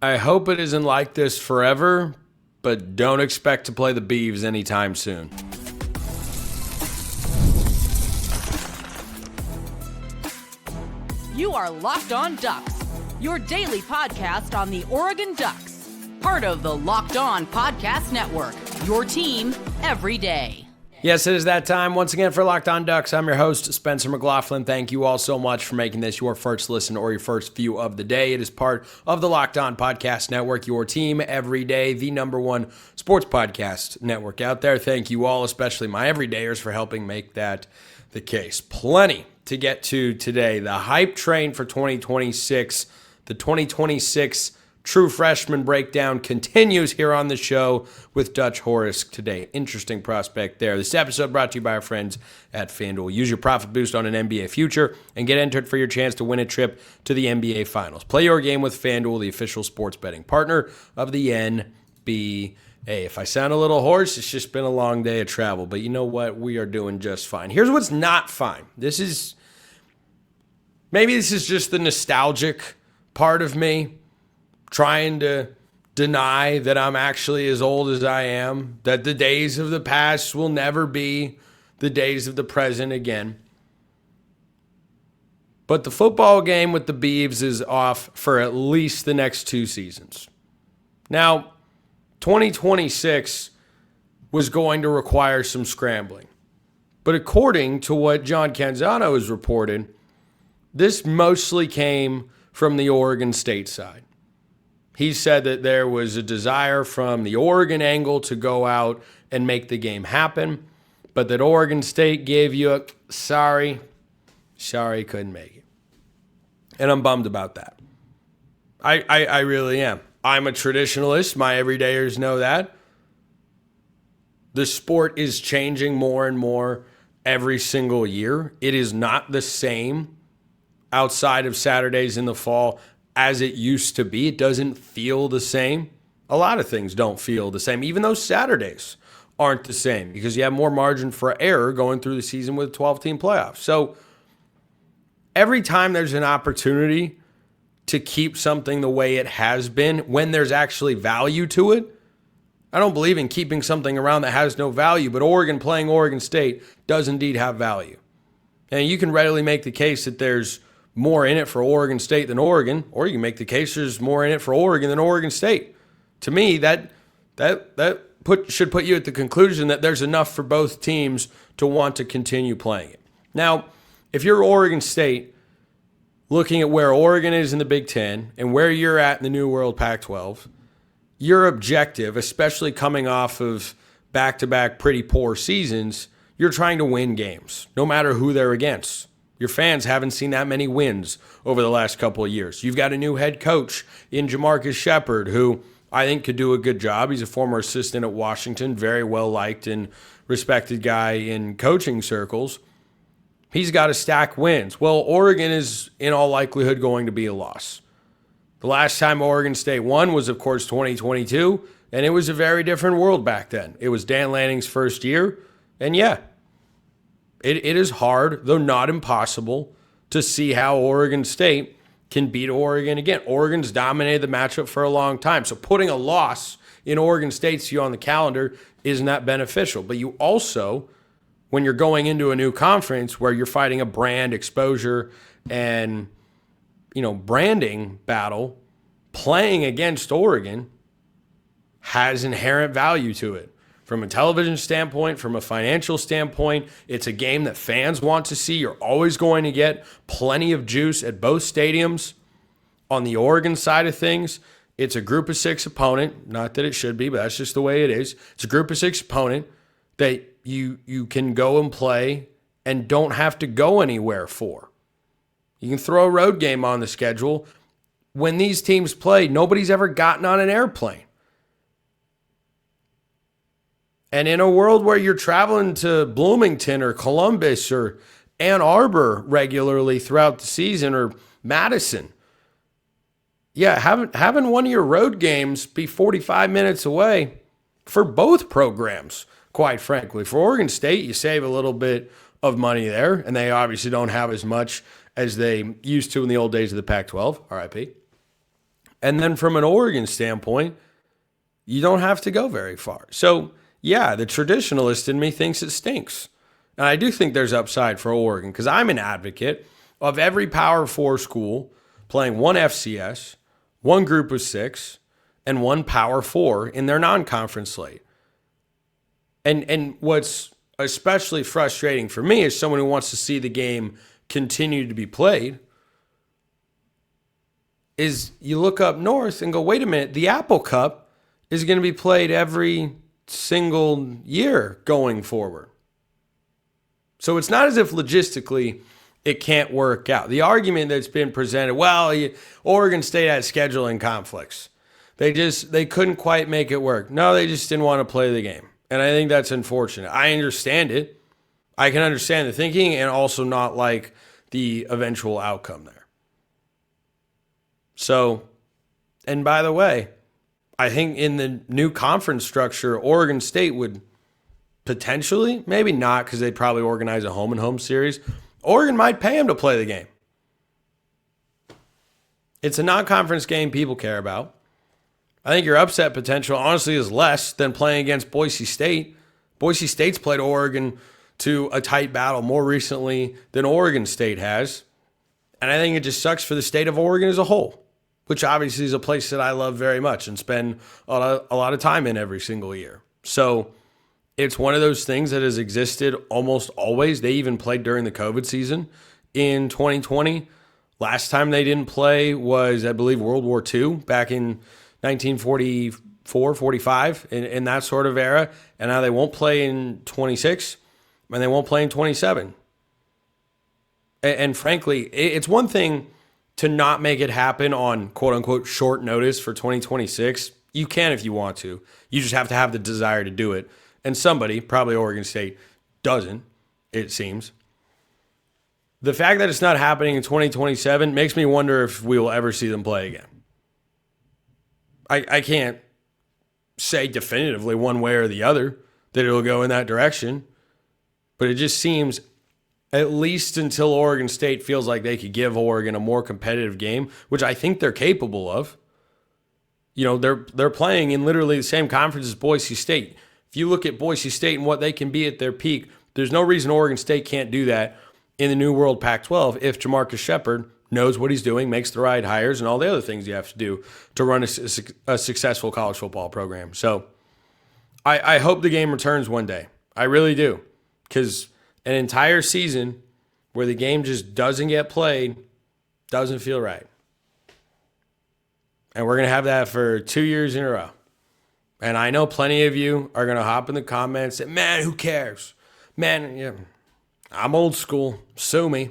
I hope it isn't like this forever, but don't expect to play the Beavs anytime soon. You are Locked On Ducks, your daily podcast on the Oregon Ducks. Part of the Locked On Podcast Network, your team every day. Yes, it is that time once again for Locked On Ducks. I'm your host, Spencer McLaughlin. Thank you all so much for making this your first listen or your first view of the day. It is part of the Locked On Podcast Network, your team every day, the number one sports podcast network out there. Thank you all, especially my everydayers, for helping make that the case. Plenty to get to today. The hype train for 2026, the 2026 True Freshman Breakdown continues here on the show with Dutch Horisk today. Interesting prospect there. This episode brought to you by our friends at FanDuel. Use your profit boost on an NBA future and get entered for your chance to win a trip to the NBA Finals. Play your game with FanDuel, the official sports betting partner of the NBA. If I sound a little hoarse, it's just been a long day of travel. But you know what? We are doing just fine. Here's what's not fine. Maybe this is just the nostalgic part of me, trying to deny that I'm actually as old as I am, that the days of the past will never be the days of the present again. But the football game with the Beavs is off for at least the next 2 seasons. Now, 2026 was going to require some scrambling. But according to what John Canzano has reported, this mostly came from the Oregon State side. He said that there was a desire from the Oregon angle to go out and make the game happen, but that Oregon State gave you a sorry, couldn't make it. And I'm bummed about that. I really am. I'm a traditionalist. My everydayers know that. The sport is changing more and more every single year. It is not the same outside of Saturdays in the fall as it used to be. It doesn't feel the same. A lot of things don't feel the same, even though Saturdays aren't the same, because you have more margin for error going through the season with 12-team playoffs. So every time there's an opportunity to keep something the way it has been, when there's actually value to it, I don't believe in keeping something around that has no value, but Oregon playing Oregon State does indeed have value. And you can readily make the case that there's more in it for Oregon State than Oregon, or you can make the case there's more in it for Oregon than Oregon State. To me, that should put you at the conclusion that there's enough for both teams to want to continue playing it. Now, if you're Oregon State, looking at where Oregon is in the Big Ten and where you're at in the New World Pac-12, your objective, especially coming off of back-to-back pretty poor seasons, you're trying to win games, no matter who they're against. Your fans haven't seen that many wins over the last couple of years. You've got a new head coach in Jamarcus Shepard, who I think could do a good job. He's a former assistant at Washington, very well-liked and respected guy in coaching circles. He's got to stack wins. Well, Oregon is in all likelihood going to be a loss. The last time Oregon State won was, of course, 2022, and it was a very different world back then. It was Dan Lanning's first year, and yeah, It is hard, though not impossible, to see how Oregon State can beat Oregon again. Oregon's dominated the matchup for a long time, so putting a loss in Oregon State to you on the calendar isn't that beneficial. But you also, when you're going into a new conference where you're fighting a brand exposure and branding battle, playing against Oregon has inherent value to it. From a television standpoint, from a financial standpoint, it's a game that fans want to see. You're always going to get plenty of juice at both stadiums. On the Oregon side of things, it's a group of 6 opponent. Not that it should be, but that's just the way it is. It's a group of 6 opponent that you can go and play and don't have to go anywhere for. You can throw a road game on the schedule. When these teams play, nobody's ever gotten on an airplane. And in a world where you're traveling to Bloomington or Columbus or Ann Arbor regularly throughout the season, or Madison, having one of your road games be 45 minutes away for both programs, quite frankly. For Oregon State, you save a little bit of money there, and they obviously don't have as much as they used to in the old days of the Pac-12, RIP. And then from an Oregon standpoint, you don't have to go very far. So, yeah, the traditionalist in me thinks it stinks. And I do think there's upside for Oregon because I'm an advocate of every Power 4 school playing one FCS, one group of 6, and one Power 4 in their non-conference slate. And what's especially frustrating for me as someone who wants to see the game continue to be played is you look up north and go, wait a minute, the Apple Cup is going to be played every single year going forward. So it's not as if logistically it can't work out. The argument that's been presented, well, Oregon State had scheduling conflicts. They couldn't quite make it work. No, they just didn't want to play the game. And I think that's unfortunate. I understand it. I can understand the thinking and also not like the eventual outcome there. So, and by the way, I think in the new conference structure, Oregon State would potentially, maybe not because they'd probably organize a home-and-home series. Oregon might pay them to play the game. It's a non-conference game people care about. I think your upset potential, honestly, is less than playing against Boise State. Boise State's played Oregon to a tight battle more recently than Oregon State has. And I think it just sucks for the state of Oregon as a whole, which obviously is a place that I love very much and spend a lot of time in every single year. So it's one of those things that has existed almost always. They even played during the COVID season in 2020. Last time they didn't play was, I believe, World War II back in 1944, 45, in that sort of era. And now they won't play in 26, and they won't play in 27. And frankly, it's one thing to not make it happen on quote-unquote short notice for 2026. You can if you want to. You just have to have the desire to do it. And somebody, probably Oregon State, doesn't, it seems. The fact that it's not happening in 2027 makes me wonder if we will ever see them play again. I can't say definitively one way or the other that it'll go in that direction, but it just seems, at least until Oregon State feels like they could give Oregon a more competitive game, which I think they're capable of. You know, they're playing in literally the same conference as Boise State. If you look at Boise State and what they can be at their peak, there's no reason Oregon State can't do that in the New World Pac-12 if Jamarcus Shepard knows what he's doing, makes the right hires, and all the other things you have to do to run a successful college football program. So I hope the game returns one day. I really do. Because an entire season where the game just doesn't get played doesn't feel right. And we're going to have that for 2 years in a row. And I know plenty of you are going to hop in the comments and say, man, who cares? Man, yeah, I'm old school. Sue me.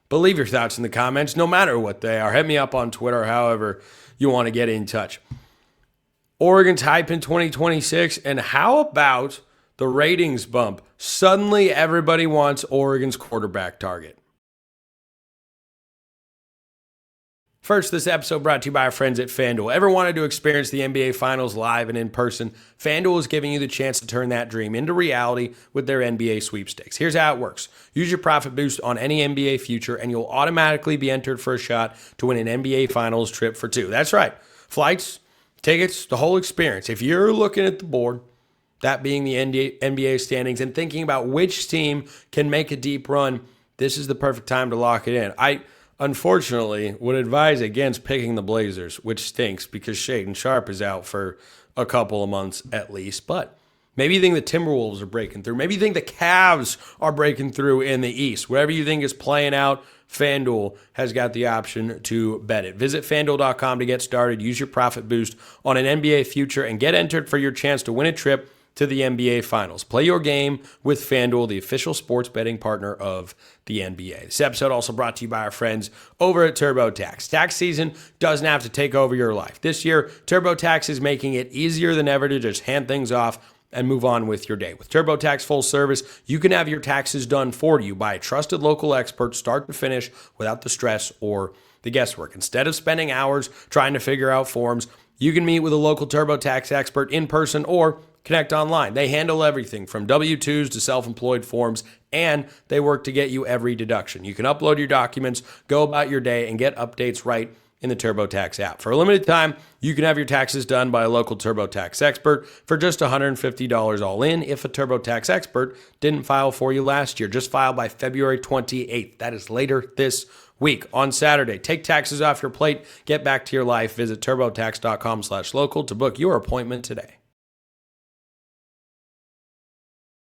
But leave your thoughts in the comments, no matter what they are. Hit me up on Twitter, however you want to get in touch. Oregon's hype in 2026, and how about the ratings bump? Suddenly, everybody wants Oregon's quarterback target. First, this episode brought to you by our friends at FanDuel. Ever wanted to experience the NBA Finals live and in person? FanDuel is giving you the chance to turn that dream into reality with their NBA sweepstakes. Here's how it works. Use your profit boost on any NBA future, and you'll automatically be entered for a shot to win an NBA Finals trip for 2. That's right. Flights, tickets, the whole experience. If you're looking at the board, that being the NBA standings, and thinking about which team can make a deep run, this is the perfect time to lock it in. I unfortunately would advise against picking the Blazers, which stinks because Shaedon Sharpe is out for a couple of months at least. But maybe you think the Timberwolves are breaking through. Maybe you think the Cavs are breaking through in the East. Whatever you think is playing out, FanDuel has got the option to bet it. Visit FanDuel.com to get started. Use your profit boost on an NBA future and get entered for your chance to win a trip to the NBA Finals. Play your game with FanDuel, the official sports betting partner of the NBA. This episode also brought to you by our friends over at TurboTax. Tax season doesn't have to take over your life. This year, TurboTax is making it easier than ever to just hand things off and move on with your day. With TurboTax Full Service, you can have your taxes done for you by a trusted local expert start to finish without the stress or the guesswork. Instead of spending hours trying to figure out forms, you can meet with a local TurboTax expert in person or connect online. They handle everything from W-2s to self-employed forms, and they work to get you every deduction. You can upload your documents, go about your day, and get updates right in the TurboTax app. For a limited time, you can have your taxes done by a local TurboTax expert for just $150 all in if a TurboTax expert didn't file for you last year. Just file by February 28th. That is later this week on Saturday. Take taxes off your plate. Get back to your life. Visit turbotax.com/local to book your appointment today.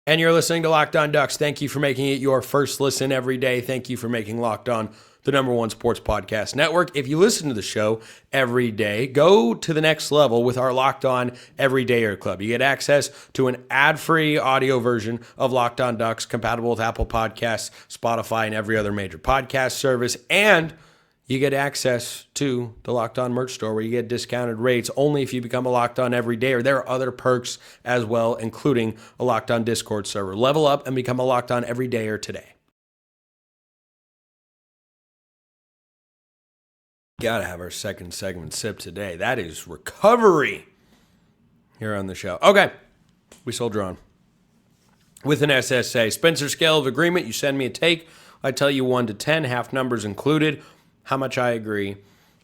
And you're listening to Locked On Ducks. Thank you for making it your first listen every day. Thank you for making Locked On the #1 sports podcast network. If you listen to the show every day, go to the next level with our Locked On Everydayer Club. You get access to an ad-free audio version of Locked On Ducks, compatible with Apple Podcasts, Spotify, and every other major podcast service. And you get access to the Locked On merch store where you get discounted rates only if you become a Locked On Everydayer. There are other perks as well, including a Locked On Discord server. Level up and become a Locked On Everydayer today. Gotta have our second segment sip today. That is recovery here on the show. Okay, we soldier on. With an SSA, Spencer scale of agreement, you send me a take. I tell you 1 to 10, half numbers included, how much I agree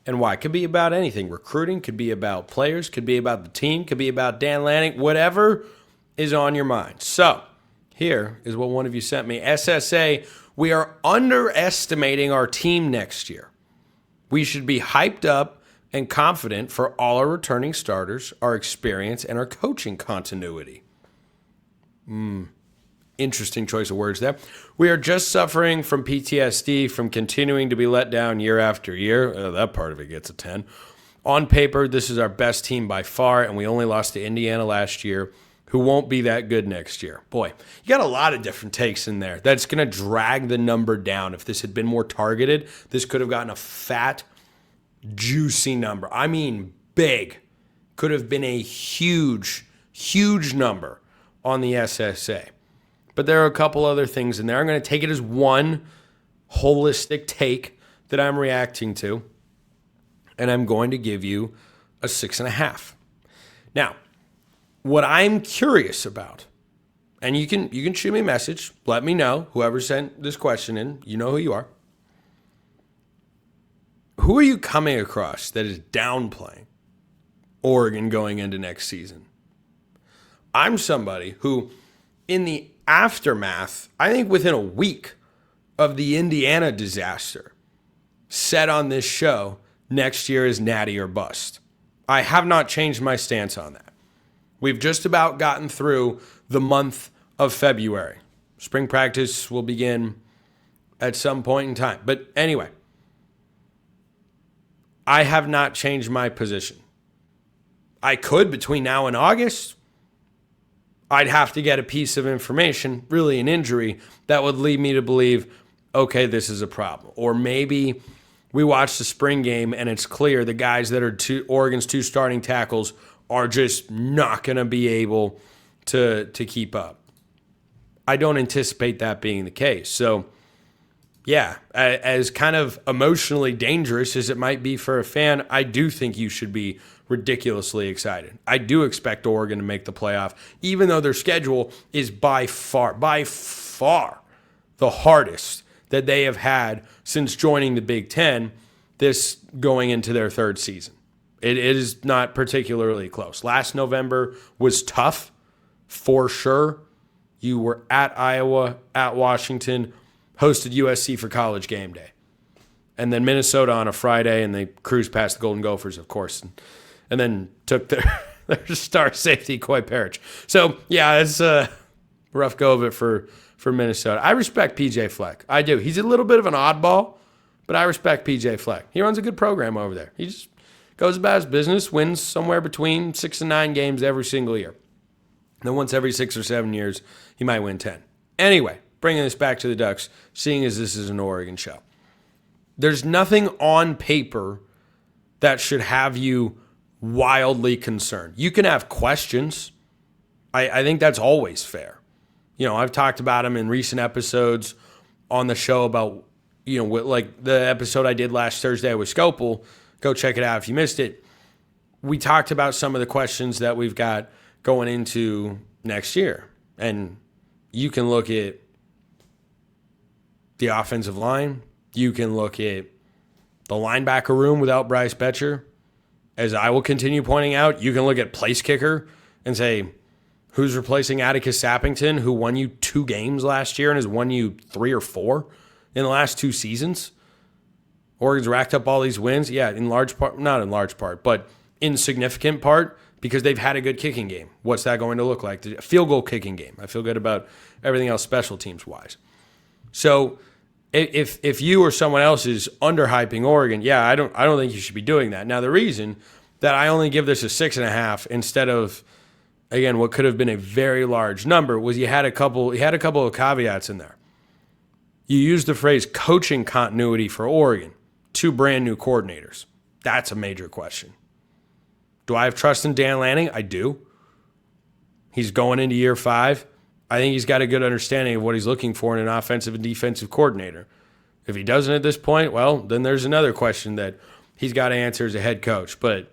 and why. Could be about anything. Recruiting, could be about players, could be about the team, could be about Dan Lanning, whatever is on your mind. So here is what one of you sent me. SSA, we are underestimating our team next year. We should be hyped up and confident for all our returning starters, our experience, and our coaching continuity. Interesting choice of words there. We are just suffering from PTSD from continuing to be let down year after year. That part of it gets a 10. On paper, this is our best team by far, and we only lost to Indiana last year, who won't be that good next year. Boy, you got a lot of different takes in there. That's going to drag the number down. If this had been more targeted, this could have gotten a fat, juicy number. I mean, big. Could have been a huge, huge number on the SSA. But there are a couple other things in there. I'm going to take it as one holistic take that I'm reacting to, and I'm going to give you a 6.5. Now, what I'm curious about, and you can shoot me a message, let me know, whoever sent this question in, you know who you are. Who are you coming across that is downplaying Oregon going into next season? I'm somebody who, in the aftermath, I think within a week of the Indiana disaster, said on this show, next year is Natty or bust. I have not changed my stance on that. We've just about gotten through the month of February. Spring practice will begin at some point in time. But anyway, I have not changed my position. I could between now and August. I'd have to get a piece of information, really an injury, that would lead me to believe, okay, this is a problem. Or maybe we watch the spring game and it's clear the guys that are Oregon's 2 starting tackles are just not going to be able to keep up. I don't anticipate that being the case. So, yeah, as kind of emotionally dangerous as it might be for a fan, I do think you should be ridiculously excited. I do expect Oregon to make the playoff, even though their schedule is by far the hardest that they have had since joining the Big Ten, this going into their 3rd season. It is not particularly close. Last November was tough, for sure. You were at Iowa, at Washington, hosted USC for College game day. And then Minnesota on a Friday, and they cruised past the Golden Gophers, of course, and then took their star safety, Coy Parrish. So, yeah, it's a rough go of it for Minnesota. I respect P.J. Fleck. I do. He's a little bit of an oddball, but I respect P.J. Fleck. He runs a good program over there. He just goes about his business, wins somewhere between 6 and 9 games every single year. And then once every 6 or 7 years, he might win 10. Anyway, bringing this back to the Ducks, seeing as this is an Oregon show. There's nothing on paper that should have you wildly concerned. You can have questions. I think that's always fair. You know, I've talked about them in recent episodes on the show about, you know, like the episode I did last Thursday with Scopel. Go check it out if you missed it. We talked about some of the questions that we've got going into next year. And you can look at the offensive line. You can look at The linebacker room without Bryce Betcher, as I will continue pointing out, you can look at place kicker and say, who's replacing Atticus Sappington, who won you 2 games last year and has won you 3 or 4 in the last 2 seasons? Oregon's racked up all these wins. Yeah, in large part, not in large part, but in significant part because they've had a good kicking game. What's that going to look like? The field goal kicking game. I feel good about everything else special teams wise. So if you or someone else is underhyping Oregon, yeah, I don't think you should be doing that. Now the reason that I only give this a 6.5 instead of, again, what could have been a very large number was you had a couple of caveats in there. You used the phrase coaching continuity for Oregon, 2 brand new coordinators. That's a major question. Do I have trust in Dan Lanning? I do. He's going into year 5. I think he's got a good understanding of what he's looking for in an offensive and defensive coordinator. If he doesn't at this point, well, then there's another question that he's got to answer as a head coach. But,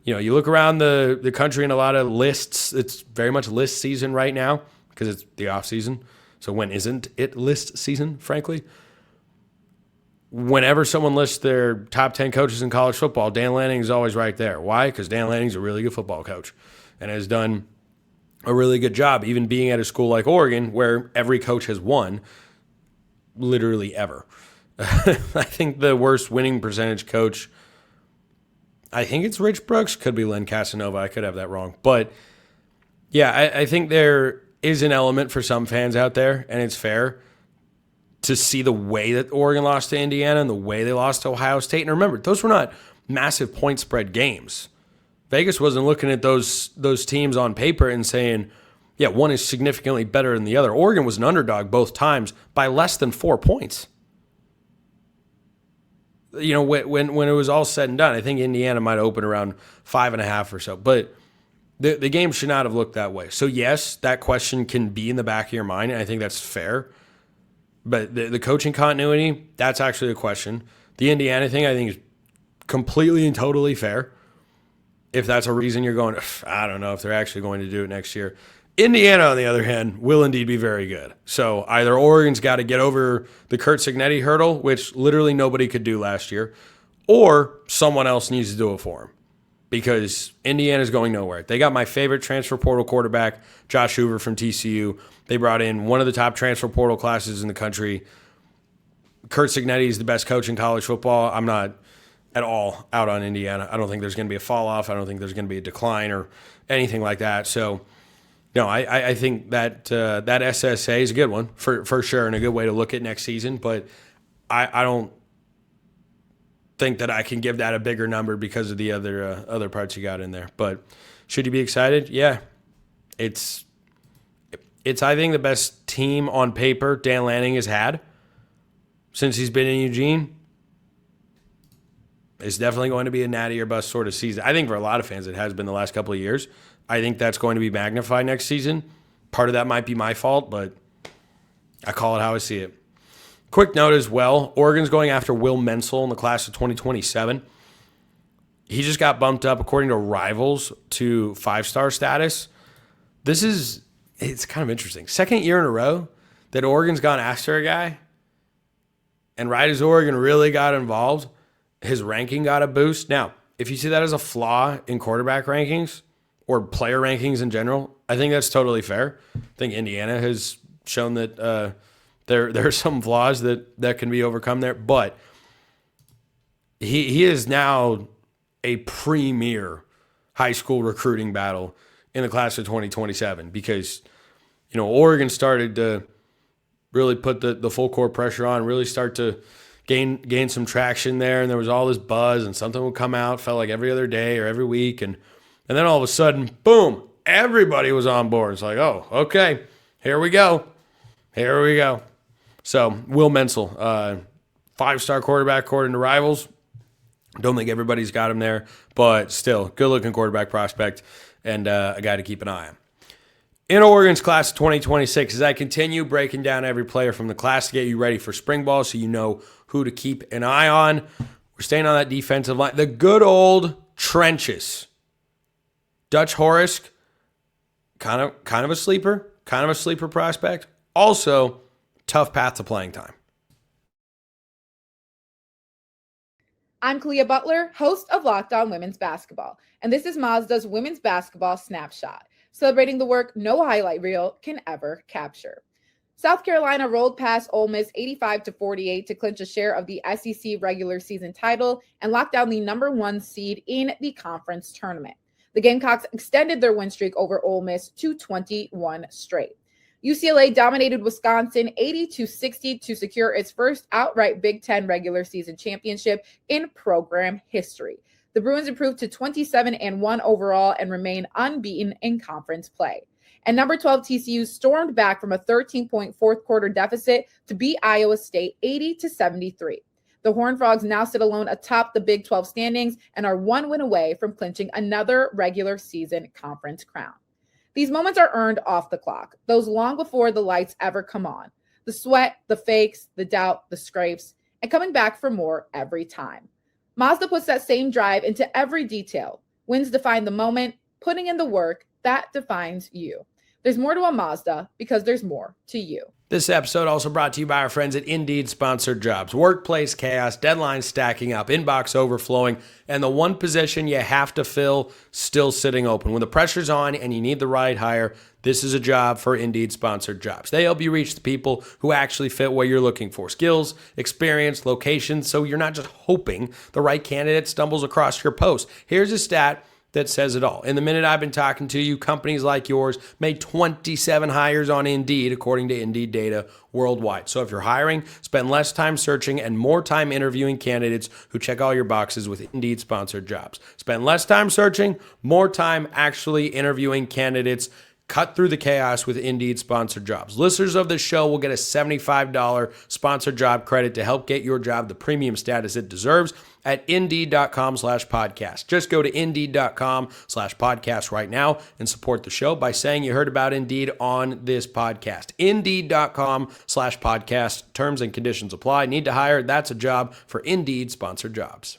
you look around the country in a lot of lists. It's very much list season right now because it's the off season. So when isn't it list season, frankly? Whenever someone lists their top 10 coaches in college football, Dan Lanning is always right there. Why? Because Dan Lanning's a really good football coach and has done a really good job, even being at a school like Oregon where every coach has won literally ever. I think the worst winning percentage coach, I think it's Rich Brooks, could be Len Casanova. I could have that wrong. But yeah, I think there is an element for some fans out there, and it's fair, to see the way that Oregon lost to Indiana and the way they lost to Ohio State. And remember, those were not massive point spread games. Vegas wasn't looking at those teams on paper and saying, yeah, one is significantly better than the other. Oregon was an underdog both times by less than 4 points. When it was all said and done, I think Indiana might open around 5.5 or so. But the game should not have looked that way. So, yes, that question can be in the back of your mind, and I think that's fair. But the coaching continuity, that's actually a question. The Indiana thing, I think, is completely and totally fair. If that's a reason you're going, I don't know if they're actually going to do it next year. Indiana, on the other hand, will indeed be very good. So either Oregon's got to get over the Curt Cignetti hurdle, which literally nobody could do last year, or someone else needs to do it for them because Indiana's going nowhere. They got my favorite transfer portal quarterback, Josh Hoover from TCU. They brought in one of the top transfer portal classes in the country. Curt Cignetti is the best coach in college football. I'm not at all out on Indiana. I don't think there's going to be a fall off. I don't think there's going to be a decline or anything like that. So, no, I think that that SSA is a good one for sure and a good way to look at next season. But I don't think that I can give that a bigger number because of the other parts you got in there. But should you be excited? Yeah, it's I think the best team on paper Dan Lanning has had since he's been in Eugene. It's definitely going to be a natty or bust sort of season. I think for a lot of fans it has been the last couple of years. I think that's going to be magnified next season. Part of that might be my fault, but I call it how I see it. Quick note as well, Oregon's going after Will Menzel in the class of 2027. He just got bumped up, according to Rivals, to 5-star status. It's kind of interesting. Second year in a row that Oregon's gone after a guy, and right as Oregon really got involved, his ranking got a boost. Now, if you see that as a flaw in quarterback rankings or player rankings in general, I think that's totally fair. I think Indiana has shown that there are some flaws that can be overcome there, but he is now a premier high school recruiting battle in the class of 2027 because Oregon started to really put the full court pressure on, really start to gain some traction there, and there was all this buzz, and something would come out, felt like every other day or every week, and then all of a sudden, boom, everybody was on board. It's like, oh, okay, here we go. So Will Menzel, 5-star quarterback according to Rivals. Don't think everybody's got him there, but still, good-looking quarterback prospect and a guy to keep an eye on. In Oregon's class of 2026, as I continue breaking down every player from the class to get you ready for spring ball so you know who to keep an eye on, we're staying on that defensive line. The good old trenches. Dutch Horisk, kind of a sleeper prospect. Also, tough path to playing time. I'm Kalia Butler, host of Locked On Women's Basketball, and this is Mazda's Women's Basketball Snapshot, celebrating the work no highlight reel can ever capture. South Carolina rolled past Ole Miss 85-48 to clinch a share of the SEC regular season title and lock down the number 1 seed in the conference tournament. The Gamecocks extended their win streak over Ole Miss to 21 straight. UCLA dominated Wisconsin 80-60 to secure its first outright Big Ten regular season championship in program history. The Bruins improved to 27-1 overall and remain unbeaten in conference play. And number 12 TCU stormed back from a 13-point fourth quarter deficit to beat Iowa State 80-73. The Horned Frogs now sit alone atop the Big 12 standings and are 1 win away from clinching another regular season conference crown. These moments are earned off the clock, those long before the lights ever come on. The sweat, the fakes, the doubt, the scrapes, and coming back for more every time. Mazda puts that same drive into every detail. Wins define the moment, putting in the work, that defines you. There's more to a Mazda because there's more to you. This episode also brought to you by our friends at Indeed Sponsored Jobs. Workplace chaos, deadlines stacking up, inbox overflowing, and the one position you have to fill still sitting open. When the pressure's on and you need the right hire, this is a job for Indeed Sponsored Jobs. They help you reach the people who actually fit what you're looking for. Skills, experience, location, so you're not just hoping the right candidate stumbles across your post. Here's a stat that says it all. In the minute I've been talking to you, companies like yours made 27 hires on Indeed, according to Indeed data worldwide. So if you're hiring, spend less time searching and more time interviewing candidates who check all your boxes with Indeed Sponsored Jobs. Spend less time searching, more time actually interviewing candidates. Cut through the chaos with Indeed Sponsored Jobs. Listeners of this show will get a $75 sponsored job credit to help get your job the premium status it deserves at Indeed.com/podcast. Just go to Indeed.com/podcast right now and support the show by saying you heard about Indeed on this podcast. Indeed.com/podcast. Terms and conditions apply. Need to hire? That's a job for Indeed Sponsored Jobs.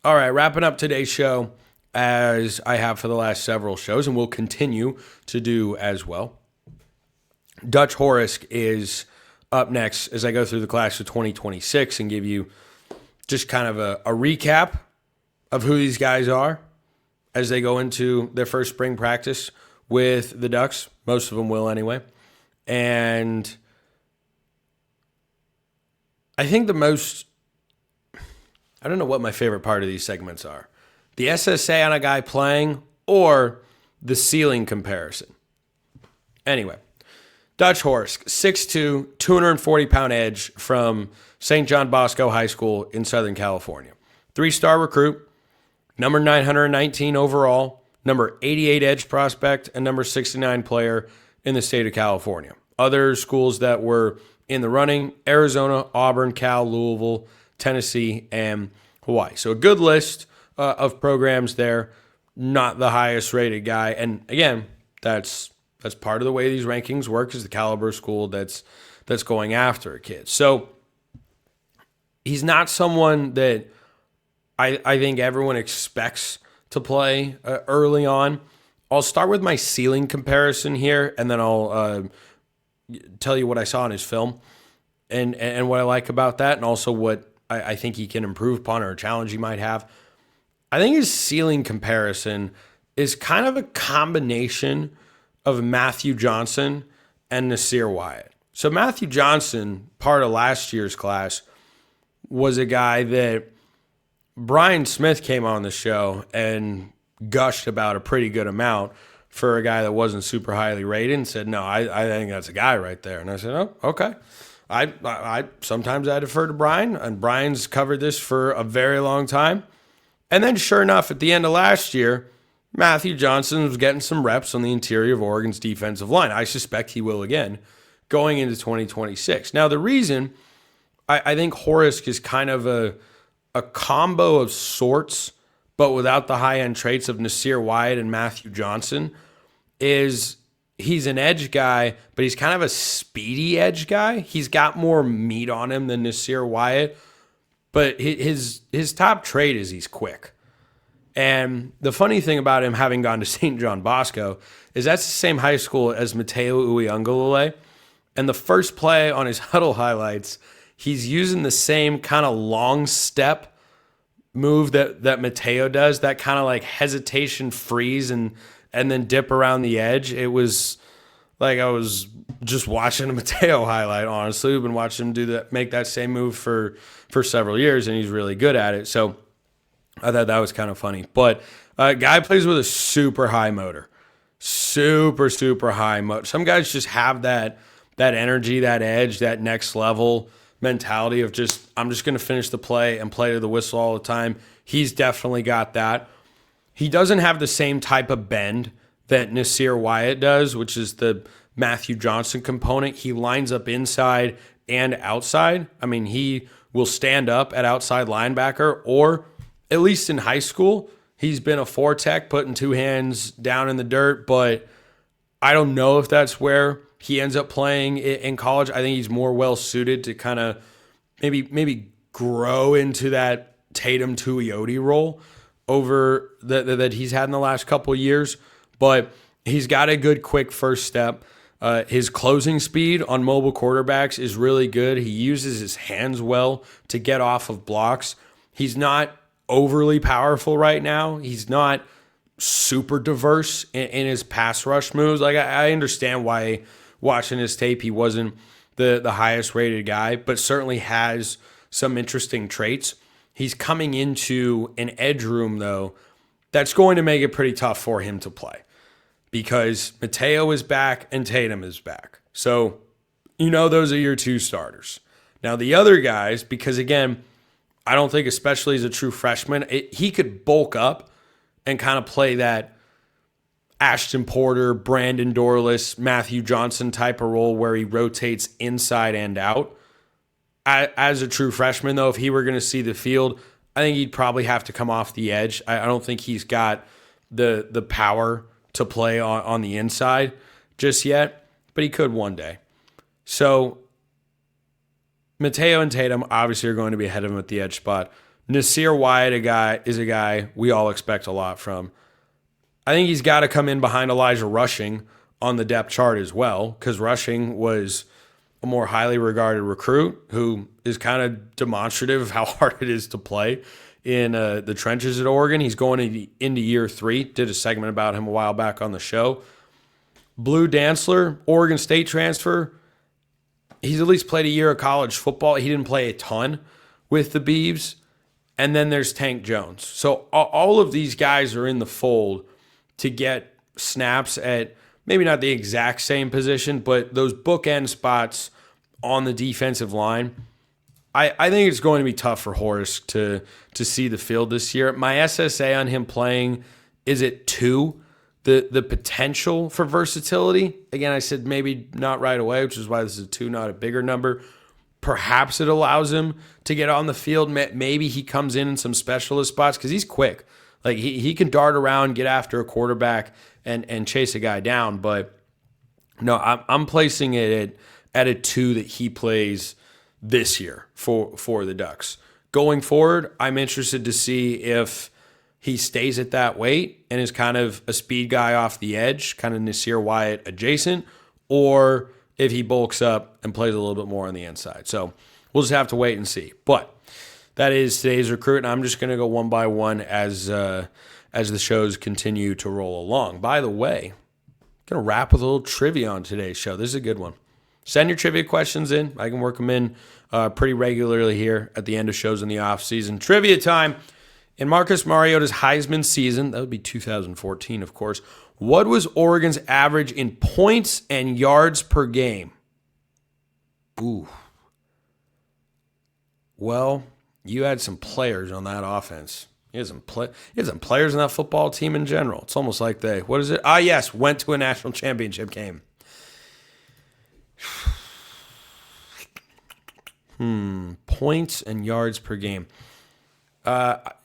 All right, wrapping up today's show, as I have for the last several shows and will continue to do as well. Dutch Horisk is up next as I go through the class of 2026 and give you just kind of a recap of who these guys are as they go into their first spring practice with the Ducks. Most of them will anyway. And I think I don't know what my favorite part of these segments are. The SSA on a guy playing or the ceiling comparison. Anyway, Dutch Horisk, 6'2", 240-pound edge from St. John Bosco High School in Southern California. 3-star recruit, number 919 overall, number 88 edge prospect, and number 69 player in the state of California. Other schools that were in the running: Arizona, Auburn, Cal, Louisville, Tennessee, and Hawaii. So a good list of programs there. Not the highest rated guy. And again, that's part of the way these rankings work, is the caliber of school that's going after a kid. So he's not someone that I think everyone expects to play early on. I'll start with my ceiling comparison here, and then I'll tell you what I saw in his film and what I like about that, and also what I think he can improve upon or a challenge he might have. I think his ceiling comparison is kind of a combination of Matthew Johnson and Nasir Wyatt. So Matthew Johnson, part of last year's class, was a guy that Brian Smith came on the show and gushed about a pretty good amount for a guy that wasn't super highly rated and said, no, I think that's a guy right there. And I said, oh, okay. I sometimes I defer to Brian, and Brian's covered this for a very long time. And then sure enough, at the end of last year, Matthew Johnson was getting some reps on the interior of Oregon's defensive line. I suspect he will again going into 2026. Now, the reason I think Horisk is kind of a combo of sorts, but without the high-end traits of Nasir Wyatt and Matthew Johnson, is he's an edge guy, but he's kind of a speedy edge guy. He's got more meat on him than Nasir Wyatt, but his top trait is he's quick. And the funny thing about him having gone to St. John Bosco is that's the same high school as Matayo Uiagalelei. And the first play on his huddle highlights, he's using the same kind of long step move that Matayo does, that kind of like hesitation freeze and then dip around the edge. It was like I was just watching a Matayo highlight, honestly. We've been watching him make that same move for several years, and he's really good at it. So I thought that was kind of funny. But guy plays with a super high motor. Super, super high motor. Some guys just have that energy, that edge, that next level mentality of I'm just going to finish the play and play to the whistle all the time. He's definitely got that. He doesn't have the same type of bend that Nasir Wyatt does, which is the Matthew Johnson component. He lines up inside and outside. I mean, he will stand up at outside linebacker, or at least in high school, he's been a 4-tech, putting two hands down in the dirt, but I don't know if that's where he ends up playing in college. I think he's more well-suited to kind of maybe grow into that Tatum Tuioti role over that he's had in the last couple of years, but he's got a good quick first step. His closing speed on mobile quarterbacks is really good. He uses his hands well to get off of blocks. He's not overly powerful right now. He's not super diverse in his pass rush moves. Like I understand why watching his tape he wasn't the highest rated guy, but certainly has some interesting traits. He's coming into an edge room, though, that's going to make it pretty tough for him to play because Matayo is back and Tatum is back. So, those are your two starters. Now, the other guys, because again, I don't think, especially as a true freshman, he could bulk up and kind of play that Ashton Porter, Brandon Dorless, Matthew Johnson type of role where he rotates inside and out. As a true freshman, though, if he were going to see the field, I think he'd probably have to come off the edge. I don't think he's got the power to play on the inside just yet, but he could one day. So Matayo and Tatum obviously are going to be ahead of him at the edge spot. Nasir Wyatt is a guy we all expect a lot from. I think he's got to come in behind Elijah Rushing on the depth chart as well, because Rushing was a more highly regarded recruit who is kind of demonstrative of how hard it is to play in the trenches at Oregon. He's going into year 3. Did a segment about him a while back on the show. Blue Dantzler, Oregon State transfer. He's at least played a year of college football. He didn't play a ton with the Beavs. And then there's Tank Jones. So all of these guys are in the fold to get snaps at maybe not the exact same position, but those bookend spots on the defensive line. I think it's going to be tough for Horisk to see the field this year. My SSA on him playing is at 2. The potential for versatility, again, I said maybe not right away, which is why this is a 2, not a bigger number. Perhaps it allows him to get on the field. Maybe he comes in some specialist spots because he's quick. Like he can dart around, get after a quarterback, and chase a guy down. But no, I'm placing it at a 2 that he plays this year for the Ducks. Going forward, I'm interested to see if he stays at that weight and is kind of a speed guy off the edge, kind of Nasir Wyatt adjacent, or if he bulks up and plays a little bit more on the inside. So we'll just have to wait and see. But that is today's recruit, and I'm just going to go one by one as the shows continue to roll along. By the way, I'm going to wrap with a little trivia on today's show. This is a good one. Send your trivia questions in. I can work them in pretty regularly here at the end of shows in the offseason. Trivia time. In Marcus Mariota's Heisman season, that would be 2014, of course, what was Oregon's average in points and yards per game? Ooh. Well, you had some players on that offense. You had some players on that football team in general. It's almost like what is it? Yes, went to a national championship game. Points and yards per game.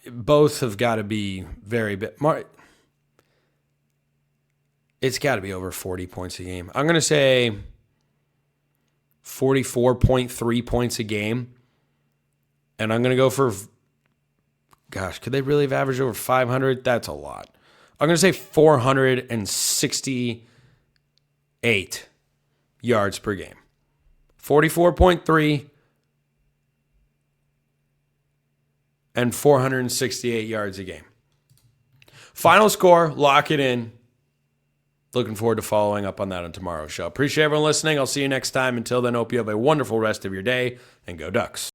Both have got to be very big. It's got to be over 40 points a game. I'm going to say 44.3 points a game. And I'm going to go for, could they really have averaged over 500? That's a lot. I'm going to say 468 yards per game. 44.3 and 468 yards a game. Final score, lock it in. Looking forward to following up on that on tomorrow's show. Appreciate everyone listening. I'll see you next time. Until then, hope you have a wonderful rest of your day, and go Ducks.